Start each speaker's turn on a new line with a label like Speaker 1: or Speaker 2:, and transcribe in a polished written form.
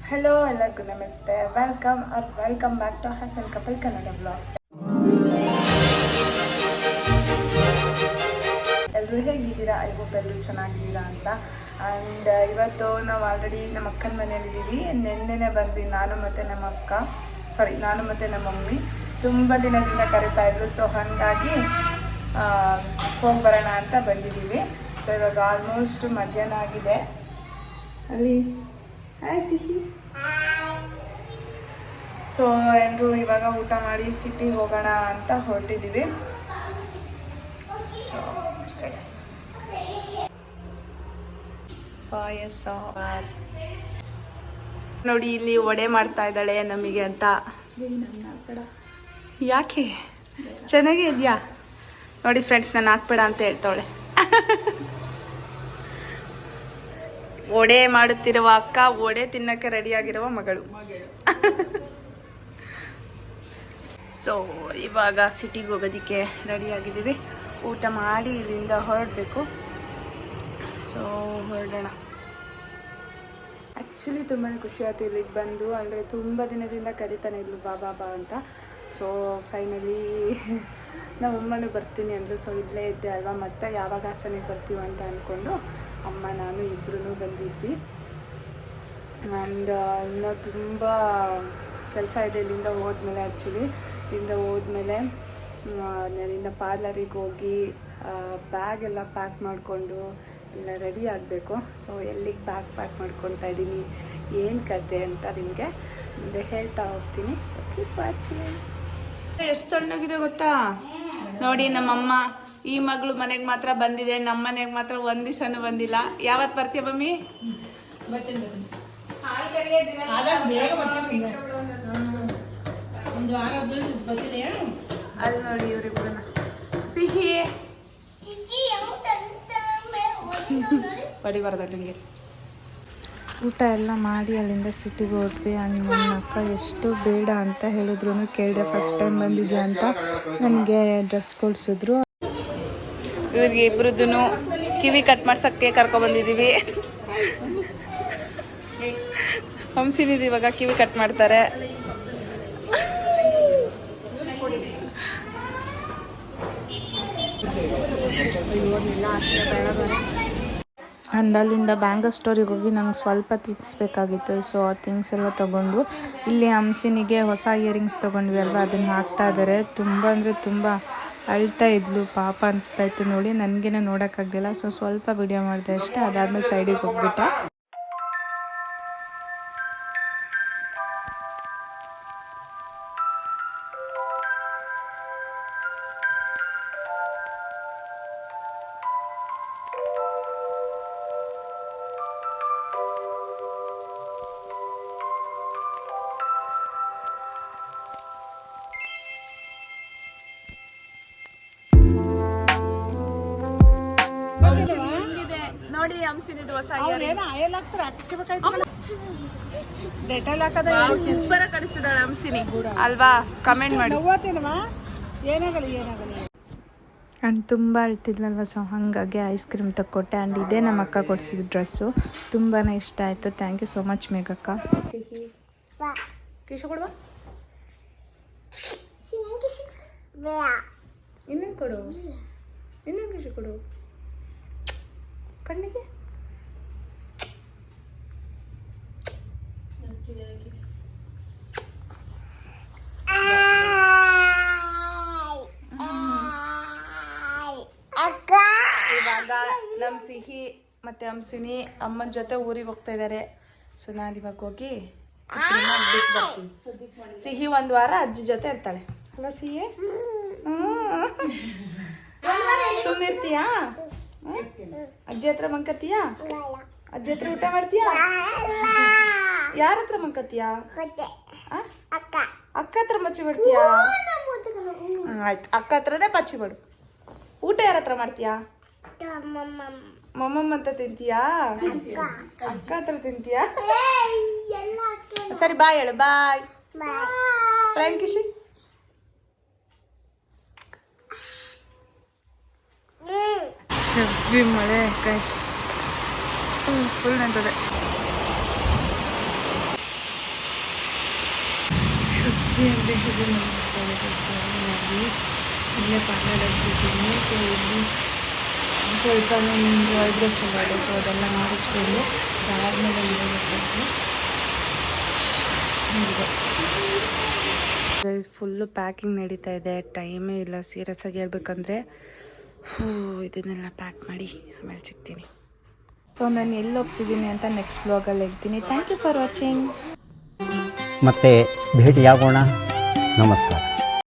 Speaker 1: Hello ಎಲ್ಲರಿಗೂ ನಮಸ್ತೆ, welcome back to Hassan couple Kannada blogs. ಎಲ್ಲರೂ ಹೇಗಿದ್ದೀರಾ? ಐ ಹೋಪ್ ಎಲ್ಲರೂ ಚೆನ್ನಾಗಿದ್ದೀರಾ ಅಂತ. ಆ್ಯಂಡ್ ಇವತ್ತು ನಾವು ಆಲ್ರೆಡಿ ನಮ್ಮ ಅಕ್ಕನ ಮನೇಲಿದ್ದೀವಿ. ನೆನ್ನೆನೇ ಬಂದ್ವಿ ನಾನು ಮತ್ತು ನಮ್ಮ ಮಮ್ಮಿ. ತುಂಬ ದಿನದಿಂದ ಕರಿತಾ ಇದ್ರು, ಸೊ ಹಾಗಾಗಿ ಹೋಗಿ ಬರೋಣ ಅಂತ ಬಂದಿದ್ದೀವಿ. ಸೊ ಇವಾಗ ಆಲ್ಮೋಸ್ಟ್ ಮಧ್ಯಾಹ್ನ ಆಗಿದೆ. ಅಲ್ಲಿ ಸಿಹಿ. ಸೊ ಎಲ್ಲರೂ ಇವಾಗ ಊಟ ಮಾಡಿ ಸಿಟಿಗೆ ಹೋಗೋಣ ಅಂತ ಹೊರಟಿದ್ದೀವಿ. ಪಾಯಸ ನೋಡಿ, ಇಲ್ಲಿ ವಡೆ ಮಾಡ್ತಾ ಇದ್ದಾಳೆ ನಮಗೆ ಅಂತ. ಯಾಕೆ ಚೆನ್ನಾಗೇ ಇದೆಯಾ ನೋಡಿ ಫ್ರೆಂಡ್ಸ್, ನಾನು ಹಾಕ್ಬೇಡ ಅಂತ ಹೇಳ್ತಾವಳೆ. ವಡೆ ಮಾಡುತ್ತಿರುವ ಅಕ್ಕ, ವಡೆ ತಿನ್ನಕ್ಕೆ ರೆಡಿಯಾಗಿರುವ ಮಗಳು. ಸೊ ಇವಾಗ ಸಿಟಿಗೆ ಹೋಗೋದಕ್ಕೆ ರೆಡಿಯಾಗಿದ್ದೀವಿ. ಊಟ ಮಾಡಿ ಇಲ್ಲಿಂದ ಹೊರಡಬೇಕು. ಸೊ ಹೊರಡೋಣ. ಆ್ಯಕ್ಚುಲಿ ತುಂಬಾ ಖುಷಿ ಆಯ್ತು ಇಲ್ಲಿಗೆ ಬಂದು. ಅಂದರೆ ತುಂಬ ದಿನದಿಂದ ಕರಿತಾನೆ ಇದ್ಲು ಬಾ ಅಂತ. ಸೊ ಫೈನಲಿ ನಮ್ಮಮ್ಮನೂ ಬರ್ತೀನಿ ಅಂದರು. ಸೊ ಇಲ್ಲೇ ಇದ್ದೆ ಅಲ್ವಾ, ಮತ್ತೆ ಯಾವಾಗ ಹಾಸನಿಗೆ ಬರ್ತೀವಿ ಅಂತ ಅಂದ್ಕೊಂಡು ಅಮ್ಮ ನಾನು ಇಬ್ಬರೂ ಬಂದಿದ್ವಿ. ಆ್ಯಂಡ್ ಇನ್ನೂ ತುಂಬ ಕೆಲಸ ಇದೆ ಇಲ್ಲಿಂದ ಹೋದ್ಮೇಲೆ. ಆ್ಯಕ್ಚುಲಿ ಇಲ್ಲಿಂದ ಹೋದ್ಮೇಲೆ ಇಲ್ಲಿಂದ ಪಾರ್ಲರಿಗೆ ಹೋಗಿ ಬ್ಯಾಗ್ ಎಲ್ಲ ಪ್ಯಾಕ್ ಮಾಡಿಕೊಂಡು ಎಲ್ಲ ರೆಡಿ ಆಗಬೇಕು. ಸೊ ಎಲ್ಲಿಗೆ ಬ್ಯಾಗ್ ಪ್ಯಾಕ್ ಮಾಡ್ಕೊತಾ ಇದ್ದೀನಿ, ಏನು ಕತೆ ಅಂತ ನಿಮಗೆ ಮುಂದೆ ಹೇಳ್ತಾ ಹೋಗ್ತೀನಿ. So keep watching. ಎಷ್ಟು ಸಣ್ಣಗಿದೆ ಗೊತ್ತಾ ನೋಡಿ ನಮ್ಮಮ್ಮ. ಈ ಮಗಳು ಮನೆಗೆ ಮಾತ್ರ ಬಂದಿದೆ, ನಮ್ಮ ಮನೆಗೆ ಮಾತ್ರ ಒಂದು ದಿವಸನೂ ಬಂದಿಲ್ಲ. ಯಾವತ್ತು ಬರ್ತೀಯ ಮಮ್ಮಿ? ಅಲ್ಲಿ ನೋಡಿ ಇವರಿಬ್ಬರನ್ನ. ಸಿಹಿ ಬಡಿಬಾರ್ದ ನಿಮಗೆ. ಊಟ ಎಲ್ಲ ಮಾಡಿ ಅಲ್ಲಿಂದ ಸಿಟಿಗೆ ಹೋದ್ವಿ. ಆ್ಯಂಡ್ ನನ್ನ ಅಕ್ಕ ಎಷ್ಟು ಬೇಡ ಅಂತ ಹೇಳಿದ್ರು ಕೇಳಿದೆ. ಫಸ್ಟ್ ಟೈಮ್ ಬಂದಿದ್ಯಾ ಅಂತ ನನಗೆ ಡ್ರೆಸ್ ಕೊಡಿಸಿದ್ರು. ಇವ್ರಿಗೆ ಇಬ್ರದ್ದು ಕಿವಿ ಕಟ್ ಮಾಡ್ಸೋಕ್ಕೆ ಕರ್ಕೊಬಂದಿದ್ದೀವಿ. ಹಂಸಿನಿದ್ದು ಇವಾಗ ಕಿವಿ ಕಟ್ ಮಾಡ್ತಾರೆ. ಆ್ಯಂಡ್ ಅಲ್ಲಿಂದ ಬ್ಯಾಂಗಲ್ ಸ್ಟೋರಿಗೆ ಹೋಗಿ ನಂಗೆ ಸ್ವಲ್ಪ ಥಿಂಗ್ಸ್ ಬೇಕಾಗಿತ್ತು. ಸೊ ಆ ಥಿಂಗ್ಸ್ ಎಲ್ಲ ತೊಗೊಂಡು ಇಲ್ಲಿ ಹಂಸಿನಿಗೆ ಹೊಸ ಇಯರಿಂಗ್ಸ್ ತೊಗೊಂಡ್ವಿ ಅಲ್ವಾ, ಅದನ್ನು ಹಾಕ್ತಾ ಇದ್ದಾರೆ. ತುಂಬ ಅಂದರೆ ತುಂಬ ಅಳ್ತಾ ಇದ್ಲು, ಪಾಪ ಅನಿಸ್ತಾ ಇತ್ತು ನೋಡಿ. ನನಗೇನೆ ನೋಡೋಕ್ಕಾಗಲಿಲ್ಲ. ಸೊ ಸ್ವಲ್ಪ ವಿಡಿಯೋ ಮಾಡಿದೆ ಅಷ್ಟೇ. ಅದಾದಮೇಲೆ ಸೈಡಿಗೆ ಹೋಗ್ಬಿಟ್ಟೆ. ನೋಡಿ ಹಂಸಿನಿದು ಹೊಸ ಡೆಟಾಲ್ ಹಾಕದ ಸೂಪರ್ ಆಗಿ ಕಾಣಿಸ್ತಿದ್ದಾಳೆ ಹಂಸಿನಿ ಅಲ್ವಾ? ಕಮೆಂಟ್ ಮಾಡಿ. ಆ್ಯಂಡ್ ತುಂಬ ಅಳ್ತಿದ್ಲಲ್ವ, ಸೊ ಹಾಗಾಗಿ ಐಸ್ ಕ್ರೀಮ್ ತಕ್ಕೊಟ್ಟೆ. ಆ್ಯಂಡ್ ಇದೇ ನಮ್ಮ ಅಕ್ಕ ಕೊಡಿಸಿದ ಡ್ರೆಸ್ಸು. ತುಂಬಾ ಇಷ್ಟ ಆಯಿತು. ಥ್ಯಾಂಕ್ ಯು ಸೋ ಮಚ್ ಮೇಘಕ್ಕ. ಕಿಶು ಕೊಡುವ, ಇನ್ನೇನು ಕೊಡು, ಇನ್ನೇನು ಕಿಶು ಕೊಡು ಕಣ್ಣಿಗೆ. ಇವಾಗ ನಮ್ಮ ಸಿಹಿ ಮತ್ತೆ ಹಂಸಿನಿ ಅಮ್ಮನ ಜೊತೆ ಊರಿಗೆ ಹೋಗ್ತಾ ಇದ್ದಾರೆ. ಸೊ ನಾನು ಇವಾಗ ಹೋಗಿ ಬಿಟ್ಟು ಬರ್ತೀನಿ. ಸಿಹಿ ಒಂದು ವಾರ ಅಜ್ಜಿ ಜೊತೆ ಇರ್ತಾಳೆ ಅಲ್ಲ ಸಿಹಿ? ಸುಮ್ಮನೆ ಇರ್ತೀಯಾ? ಅಜ್ಜಿ ಹತ್ರ ಮಂಕತ್ತೀಯಾ? ಅಜ್ಜಿ ಹತ್ರ ಊಟ ಮಾಡ್ತೀಯಾ? ಯಾರ ಹತ್ರ ಮಂಕತ್ತೀಯಾ? ಅಕ್ಕ ಹತ್ರ ಮಚ್ಚಿ ಬಿಡ್ತೀಯಾ? ಆಯ್ತು, ಅಕ್ಕ ಹತ್ರನೇ ಪಚ್ಚಿ ಬಿಡು. ಊಟ ಯಾರ ಹತ್ರ ಮಾಡ್ತೀಯಾ? ಮಮ್ಮಮ್ಮ ಅಂತ ತಿಂತೀಯಾ? ಅಕ್ಕ ಹತ್ರ ತಿಂತೀಯಾ? ಸರಿ ಬಾಯ್ ಹೇಳು. ಬಾಯ್ ಫ್ರಾಂಕಿಶಿ. ಹೆವಿ ಮಳೆ ಗೈಸ್, ಫುಲ್ ನಿಂತದೆ. ಇದು ಮಾಡಿ ಇಲ್ಲೇ ಪಾರ್ಲರಲ್ಲಿ ಬಿಟ್ಟಿದ್ದೀನಿ. ಸೊ ಇಲ್ಲಿ ಸ್ವಲ್ಪ ನಮ್ಮದು ಐಬ್ರೋಸ್ ಎಲ್ಲ ಇದೆ, ಸೊ ಅದೆಲ್ಲ ಮಾಡಿಸ್ಕೊಂಡು ಆದಮೇಲೆ ಫುಲ್ಲು ಪ್ಯಾಕಿಂಗ್ ನಡೀತಾ ಇದೆ. ಟೈಮೇ ಇಲ್ಲ ಸೀರಿಯಸ್ ಆಗಿ ಹೇಳ್ಬೇಕಂದ್ರೆ. ಇದನ್ನೆಲ್ಲ ಪ್ಯಾಕ್ ಮಾಡಿ ಆಮೇಲೆ ಸಿಗ್ತೀನಿ. ಸೊ ನಾನು ಎಲ್ಲಿ ಹೋಗ್ತಿದ್ದೀನಿ ಅಂತ ನೆಕ್ಸ್ಟ್ ಬ್ಲಾಗಲ್ಲಿ ಹೇಳ್ತೀನಿ. Thank you for watching.
Speaker 2: ಮತ್ತೆ ಭೇಟಿಯಾಗೋಣ. ನಮಸ್ಕಾರ.